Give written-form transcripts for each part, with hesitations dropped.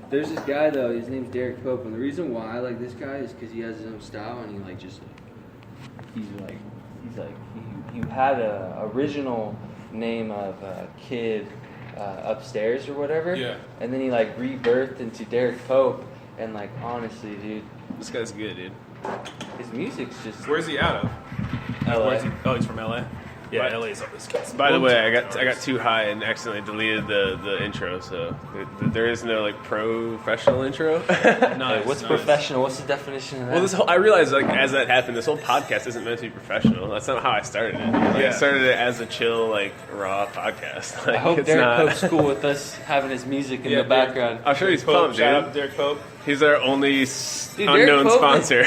There's this guy though. His name's Derek Pope, and the reason why I like this guy is because he has his own style, and he had a original name of Kid Upstairs or whatever. Yeah. And then he like rebirthed into Derek Pope, and like honestly, dude, This guy's good, dude. his music's just. Where's he out of? LA. He's from LA. Yeah, Right. LA's always good. By the way, I got too high and accidentally deleted the intro, so there is no like professional intro. Nice, What's nice. professional? What's the definition of that? Well, I realized like as that happened, this whole podcast isn't meant to be professional. That's not how I started it. Like, Yeah. I started it as a chill, like raw podcast. Like, I hope it's Derek not. Pope's cool with us having his music in Yeah, the background. I'm sure he's Pope, pumped, shout dude. out Derek Pope. He's our only Dude, Derek unknown Pope- sponsor.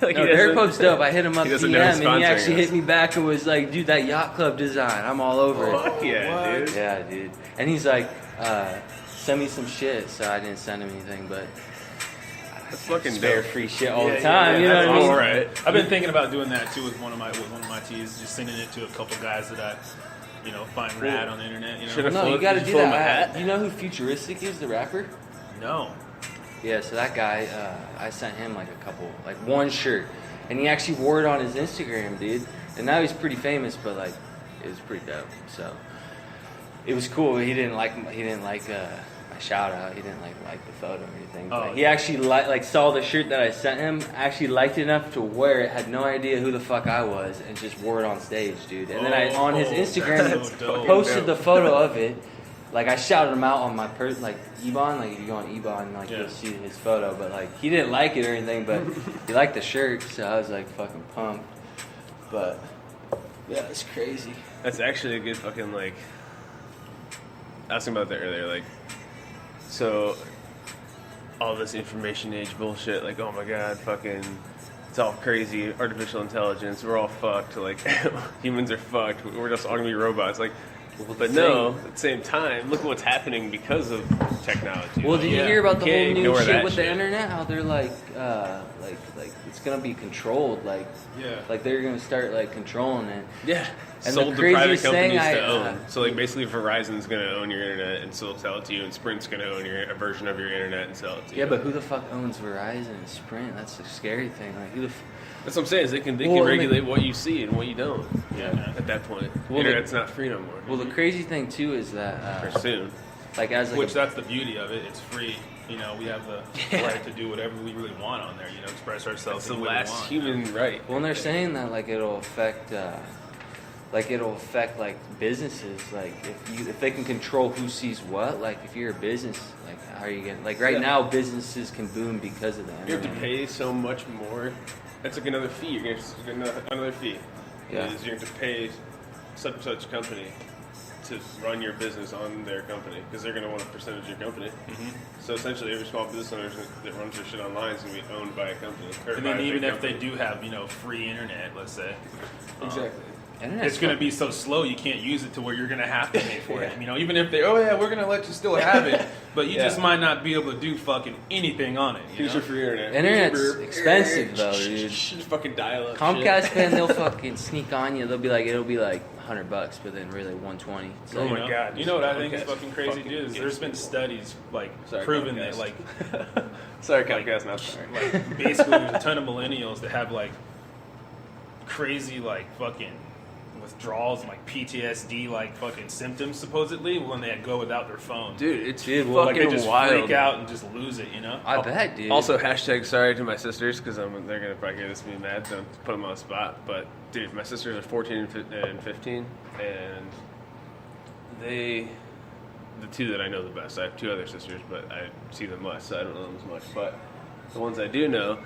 Like, No, he Derek doesn't- Pope's dope. I hit him up he doesn't know DM, who's and he sponsoring actually us. hit me back and was like, "Dude, that yacht club design, I'm all over it." Fuck yeah, dude. Yeah, dude. And he's like, "Send me some shit." So I didn't send him anything, but That's fucking spare dope. free shit all Yeah, the time. yeah, you know that's what I mean? all right. I've been thinking about doing that too with one of my tees, just sending it to a couple guys that I, find rad on the internet. Should've No, you float- got to did do you float my that. hat? You know who Futuristic is, the rapper? No. Yeah, so that guy, I sent him like one shirt, and he actually wore it on his Instagram, dude. And now he's pretty famous, but like, it was pretty dope. So it was cool. He didn't like my shout out. He didn't like the photo or anything. Oh, But he actually saw the shirt that I sent him. Actually liked it enough to wear it. Had no idea who the fuck I was, and just wore it on stage, dude. And then I on his Instagram that's dope. posted the photo of it. Like I shouted him out on my Ebon, like if you go on Ebon, like Yeah. you'll see his photo, but like he didn't like it or anything, but he liked the shirt, so I was like fucking pumped. But yeah, it's crazy. That's actually a good fucking like. I was thinking about that earlier, like. So, all this information age bullshit, like, oh my god, fucking, it's all crazy, artificial intelligence, we're all fucked, like, humans are fucked, we're just all gonna be robots, like, but no, at the same time, look at what's happening because of technology. Well, did you Yeah. hear about the You whole can't new ignore shit that with the shit. internet? How they're like it's gonna be controlled, like they're gonna start like controlling it. Yeah. And Sold the to private craziest thing companies to I- own. So, like, basically, Verizon's going to own your internet and still sell it to you, and Sprint's going to own a version of your internet and sell it to you. Yeah, but who the fuck owns Verizon and Sprint? That's the scary thing. Like, who the That's what I'm saying. Is they can Well, I mean- regulate what you see and what you don't. Yeah. At that point, Well, internet's not free no more. well, the crazy thing too is that or soon. like as like Which that's the beauty of it. It's free. We have the right to do whatever we really want on there. Express ourselves. It's the any way we last want. human right. Well, and they're saying that like it'll affect like businesses. Like if they can control who sees what. Like if you're a business, like how are you gonna like right Yeah. now businesses can boom because of the You have internet. to pay so much more. That's like another fee. You're going to get another fee. Yeah. Is you're going to pay such and such company to run your business on their company because they're going to want a percentage of your company. Mm-hmm. So essentially, every small business owner that runs their shit online is going to be owned by a company. Or And by then a even big if they company. do have free internet, let's say, Exactly. Internet's it's going to fucking- be so slow you can't use it to where you're going to have to pay for it. Even if we're going to let you still have it, but you Yeah. just might not be able to do fucking anything on it. Here's your free internet. Internet's Here's your- expensive, though, dude. Just fucking dial up. Comcast, man, they'll fucking sneak on you. They'll be like, it'll be like $100, but then really 120. It's Oh like, my God. You know what I think is Comcast fucking crazy, fucking dude? Is there's been studies Sorry, proving Comcast. that Sorry, Comcast, not sorry. basically there's a ton of millennials that have crazy fucking withdrawals and PTSD fucking symptoms supposedly when they go without their phone. Dude, it's Dude, well, fucking they just wild. freak out and just lose it. I bet, dude. Also, hashtag sorry to my sisters because they're gonna probably hear this and be mad. Don't put them on the spot. But dude, my sisters are 14 and 15, and the two that I know the best. I have two other sisters, but I see them less, so I don't know them as much. But the ones I do know,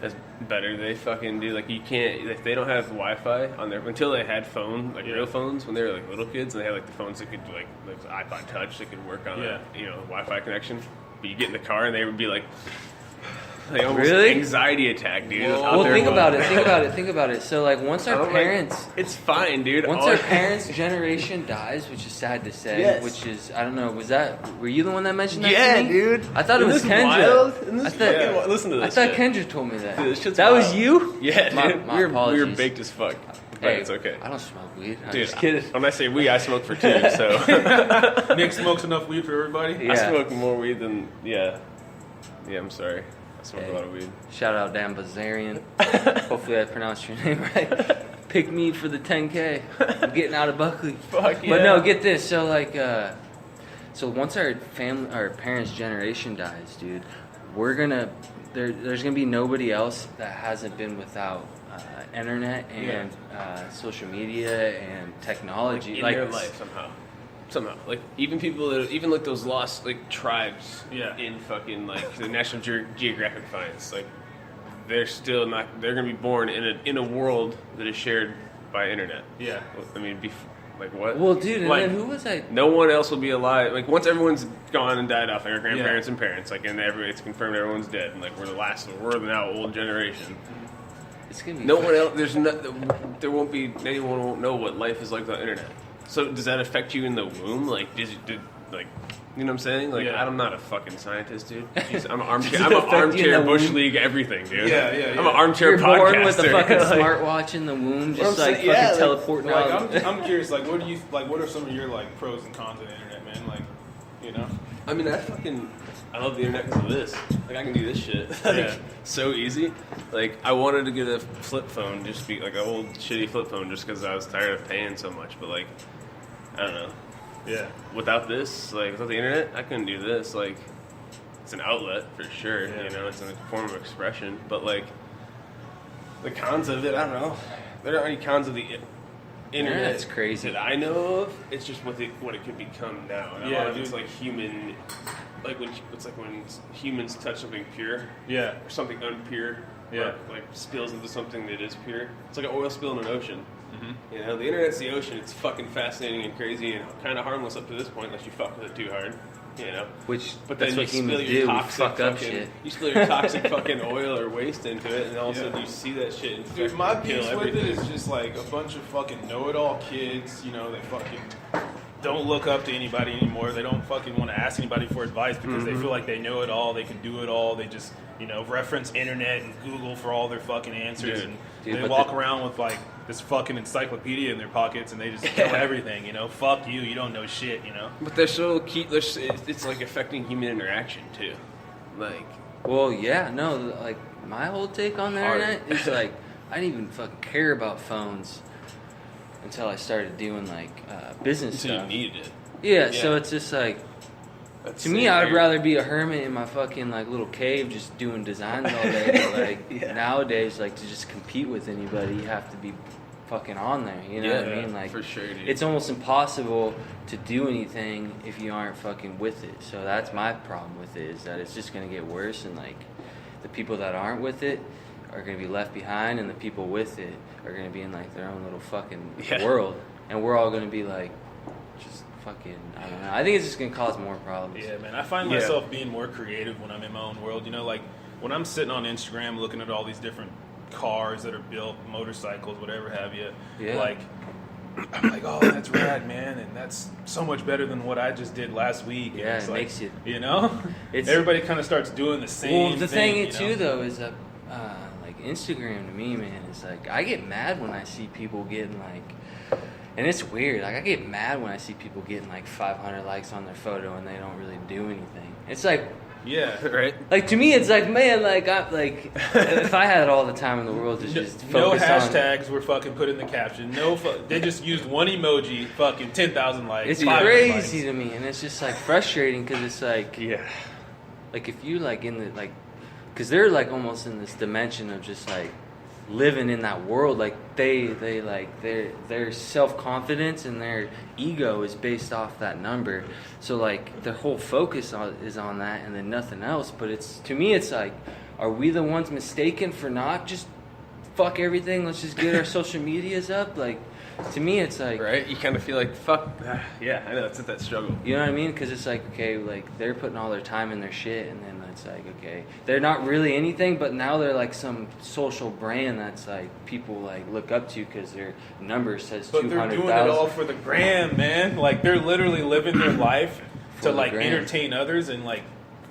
as better, they fucking do. You can't if they don't have Wi-Fi on their until they had real phones when they were little kids, and they had the phones that could do the iPod Touch that could work on a Wi-Fi connection. But you get in the car and they would be like almost Really? anxiety attack, dude. Well, think about it. So, once our parents... it's fine, dude. Once our parents' generation dies, which is sad to say, Yes. which is, I don't know, were you the one that mentioned that Yeah, to me? dude. I thought it Isn't was this Kendra. wild? Isn't this I thought, fucking- listen to I this thought shit. Kendra told me that. Dude, this shit's that was wild. you? Yeah, My dude. We were apologies. baked as fuck. but it's okay. I don't smoke weed. I'm Dude, just kidding. When I say weed, I smoke for two, so. Nick smokes enough weed for everybody? Yeah. I smoke more weed than, yeah. Yeah, I'm sorry. I smoke a lot of weed. Shout out Dan Bazarian. Hopefully I pronounced your name right. Pick me for the 10K. I'm getting out of Buckley. Fuck yeah. But no, get this. So like, so once our parents' generation dies, dude, there's gonna be nobody else that hasn't been without internet and social media and technology, in their life somehow. Like even people that even like those lost like tribes in fucking like the National Geographic finds, like they're still not. They're gonna be born in a world that is shared by internet. Yeah. I mean, like what? Well, dude, and like, then who was I? No one else will be alive. Like once everyone's gone and died off, like our grandparents and parents, like and it's confirmed everyone's dead, and like we're the now old generation. It's gonna be No one else. There won't be. Anyone won't know what life is like on the internet. So does that affect you in the womb? Like, like, you know what I'm saying? Like, I'm not a fucking scientist, dude. Jeez, I'm an armchair bush league everything, dude. Yeah. I'm an armchair You're podcaster. born with a fucking like, smartwatch in the womb, just I'm like saying, fucking teleporting Like, out. I'm curious, like, what are some of your, like, pros and cons of the internet, man? Like, you know? I mean, I love the internet because of this. Like, I can do this shit. Like, so easy. Like, I wanted to get a flip phone, just be like an old shitty flip phone, just because I was tired of paying so much. But like, I don't know. Yeah. Without this, like, without the internet, I couldn't do this. Like, it's an outlet for sure. Yeah. You know, it's a form of expression. But like, the cons of it, I don't know. There aren't any cons of the internet. That's crazy. That I know of. It's just what it could become now. And a lot of it's like human. Like when humans touch something pure, Yeah. or something unpure, Yeah. or like spills into something that is pure. It's like an oil spill in an ocean. Mm-hmm. You know, the internet's the ocean. It's fucking fascinating and crazy and kind of harmless up to this point, unless you fuck with it too hard. You know, But then that's you what spill humans your do. We toxic fuck up fucking, shit. You spill your toxic fucking oil or waste into it, and all of a sudden you see that shit and Dude, my kill piece with everything. it is just like a bunch of fucking know-it-all kids, you know, they fucking don't look up to anybody anymore. They don't fucking want to ask anybody for advice because they feel like they know it all, they can do it all. They just, you know, reference internet and Google for all their fucking answers. Dude. And Dude, they but walk around with like this fucking encyclopedia in their pockets and they just know everything, you know. Fuck you, you don't know shit, you know. But they're so key. It's like affecting human interaction too. Like, Well, yeah, no, like my whole take on the Hard. internet is like I didn't even fucking care about phones until I started doing like business until you stuff. needed it. Yeah, so it's just like That's to me, same I'd here. rather be a hermit in my fucking like little cave just doing designs all day. But like nowadays, like to just compete with anybody, you have to be fucking on there. You know what I mean? Like for sure, dude. it's almost impossible to do anything if you aren't fucking with it. So that's my problem with it, is that it's just gonna get worse, and like the people that aren't with it are gonna be left behind, and the people with it are gonna be in like their own little fucking world, and we're all gonna be like just fucking, I don't know. I think it's just gonna cause more problems. Yeah, man. I find myself being more creative when I'm in my own world. You know, like when I'm sitting on Instagram looking at all these different cars that are built, motorcycles, whatever have you. Yeah. Like, I'm like, oh, that's rad, man, and that's so much better than what I just did last week. And Yeah, it's it like, makes you. you know, It's everybody kind of starts doing the same. Well, the thing thing too, though, is that like Instagram to me, man, is like I get mad when I see people getting like, and it's weird. Like I get mad when I see people getting like 500 likes on their photo and they don't really do anything. It's like, Yeah, right? like to me, it's like, man, like if I had all the time in the world to just no focus on. hashtags were fucking put in the caption. No, they just used one emoji. Fucking 10,000 likes. It's 500 crazy likes. to me, and it's just like frustrating because it's like, Yeah. like if you like in the like, because they're like almost in this dimension of just like living in that world. Like they like their self-confidence and their ego is based off that number. So like their whole focus is on that and then nothing else. But it's, to me, it's like, are we the ones mistaken for not just fuck everything, let's just get our social medias up? Like to me, it's like, Right? You kind of feel like, fuck. Yeah, I know. It's that struggle. you know what I mean? Because it's like, okay, like they're putting all their time in their shit, and then it's like, okay, they're not really anything, but now they're like some social brand that's like people like look up to because their number says But they're 200,000. doing it all for the gram, man. Like they're literally living their life For to the like gram. entertain others and like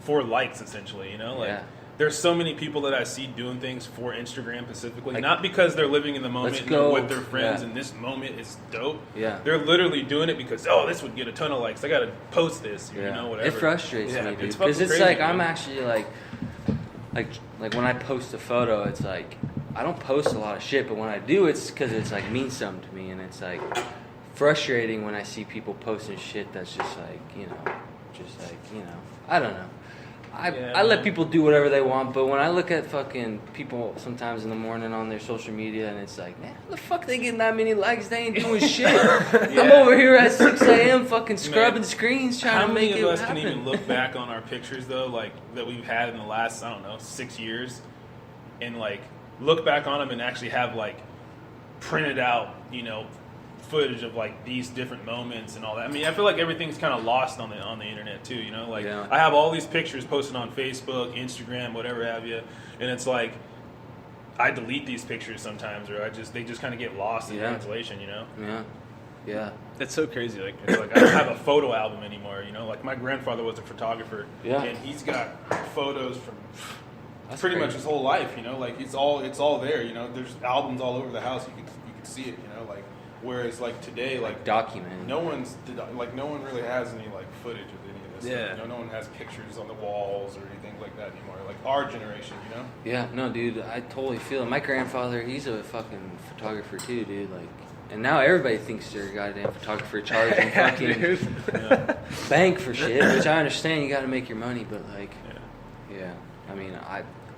for likes, essentially. You know, like Yeah. there's so many people that I see doing things for Instagram specifically, not because they're living in the moment let's and go. they're with their friends Yeah. and this moment is dope. Yeah. They're literally doing it because, this would get a ton of likes. I got to post this, you know, whatever. It frustrates me, dude. it's Because fucking it's crazy, like, man. I'm actually like when I post a photo, it's like, I don't post a lot of shit, but when I do, it's because it's like means something to me, and it's like frustrating when I see people posting shit that's just like, I don't know. I let people do whatever they want, but when I look at fucking people sometimes in the morning on their social media, and it's like, man, how the fuck they getting that many likes? They ain't doing shit. I'm over here at 6 a.m. fucking scrubbing screens trying to make it happen. How many of us can even look back on our pictures, though, like, that we've had in the last, 6 years, and, like, look back on them and actually have, like, printed out, footage of like these different moments and all that. I mean, I feel like everything's kind of lost on the internet too, Like I have all these pictures posted on Facebook, Instagram, whatever have you, and it's like I delete these pictures sometimes, or they just kind of get lost in translation, Yeah. That's so crazy. Like, it's like I don't have a photo album anymore, Like my grandfather was a photographer, and he's got photos from pretty much his whole life, Like it's all there, There's albums all over the house. You can see it, Like. Whereas, like today, like documented. no one really has any like footage of any of this. Yeah. Stuff. No one has pictures on the walls or anything like that anymore. Like our generation, Yeah, no, dude, I totally feel it. My grandfather, he's a fucking photographer too, dude. Like, and now everybody thinks they're a goddamn photographer charging fucking bank for shit. Which I understand, you got to make your money, but like, I mean,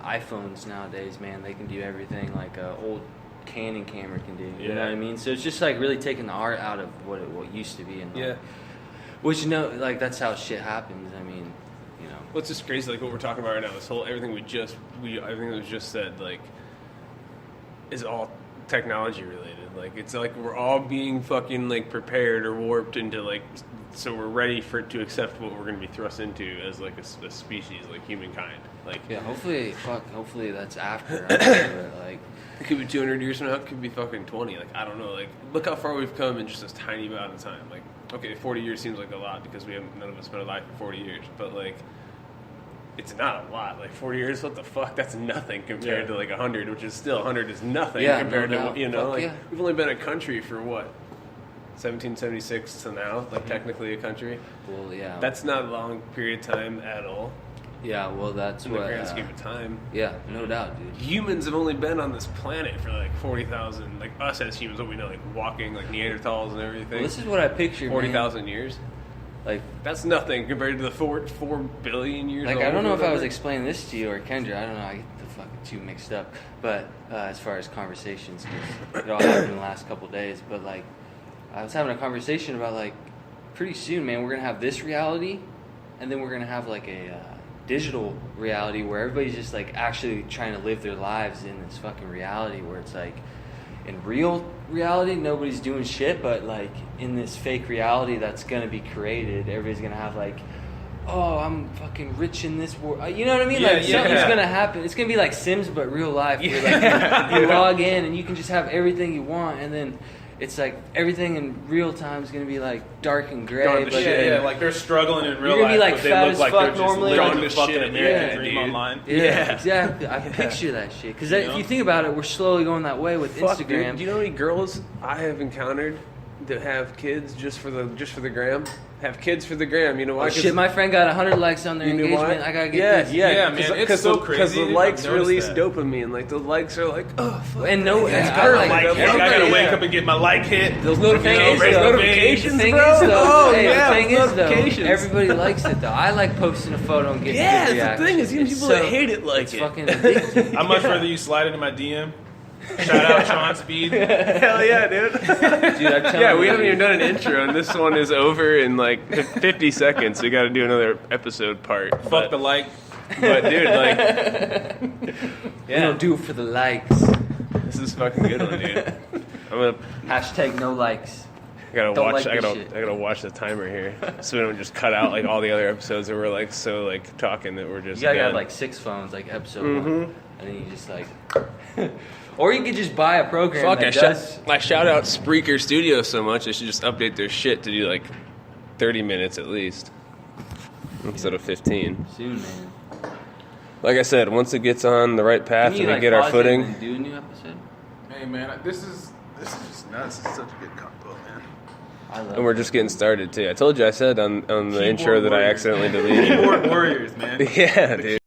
iPhones nowadays, man, they can do everything like a old Canon camera can do, you know what I mean? So it's just like really taking the art out of what used to be, and like, which like that's how shit happens. I mean, well, it's just crazy, like what we're talking about right now. This whole everything everything that was just said, like, is all technology related. Like it's like we're all being fucking like prepared or warped into like, so we're ready to accept what we're going to be thrust into as like a species, like humankind. Like hopefully that's after. Like. It could be 200 years from now. It could be fucking 20. Like, I don't know. Like, look how far we've come in just this tiny amount of time. Like, okay, 40 years seems like a lot because none of us been alive for 40 years. But, like, it's not a lot. Like, 40 years, what the fuck? That's nothing compared to, like, 100, which is still 100 is nothing compared to, we've only been a country for what? 1776 to now, like, technically a country. Well, yeah. That's not a long period of time at all. Yeah, well, that's in the grand scheme of time. Yeah, no doubt, dude. Humans have only been on this planet for like 40,000. Like us as humans, what we know, like walking, like Neanderthals and everything. Well, this is what I picture. 40,000 years. Like that's nothing compared to the 4 billion years. Like I don't know if I was explaining this to you or Kendra. I don't know. I get the fucking two mixed up. But as far as conversations, because it all happened in the last couple of days. But like, I was having a conversation about like, pretty soon, man, we're gonna have this reality, and then we're gonna have like a digital reality where everybody's just like actually trying to live their lives in this fucking reality where it's like in real reality nobody's doing shit, but like in this fake reality that's gonna be created, everybody's gonna have like, oh, I'm fucking rich in this world, you know what I mean? Something's gonna happen. It's gonna be like Sims but real life where like you log in and you can just have everything you want, and then it's like everything in real time is going to be like dark and gray. But like they're struggling in real you're gonna life. Be like fat as like fuck normally. Living the fucking American dream online. Yeah, exactly. I picture that shit because if you think about it, we're slowly going that way with Instagram. Dude, do you know how many girls I have encountered that have kids just for the gram? Have kids for the gram, you know why? Oh, shit, my friend got 100 likes on their engagement. I gotta get this. Yeah, man, it's so crazy. Because the likes release dopamine. Like the likes are like, oh, fuck. And no, it's perfect. I gotta wake up and get my like hit. Those notifications, thing bro. is, though, The thing is, though, everybody likes it though. I like posting a photo and getting good reactions. The thing is, even people that hate it like it's fucking addictive. I'd much rather you slide into my DM. Shout out Sean Speed. Hell yeah, dude. Dude, we haven't even done an intro, and this one is over in like 50 seconds. We got to do another episode part. Fuck the like. But dude, like, we don't do it for the likes. This is fucking good one, dude. I'm gonna hashtag no likes. I gotta watch the timer here, so we don't just cut out like all the other episodes that we're like so like talking that we're just. You gotta have like 6 phones, like episode 1, and then you just like. Or you could just buy a program I shout out Spreaker Studio so much, they should just update their shit to do like 30 minutes at least. Instead of 15. Soon, man. Like I said, once it gets on the right path Can you, and we like, get our pause it footing, and do a new episode? Hey man, this is just nuts. It's such a good combo, man. I love and we're just getting started too. I told you, I said on the intro that I warriors. accidentally deleted. Keyboard warriors, man. Yeah, dude.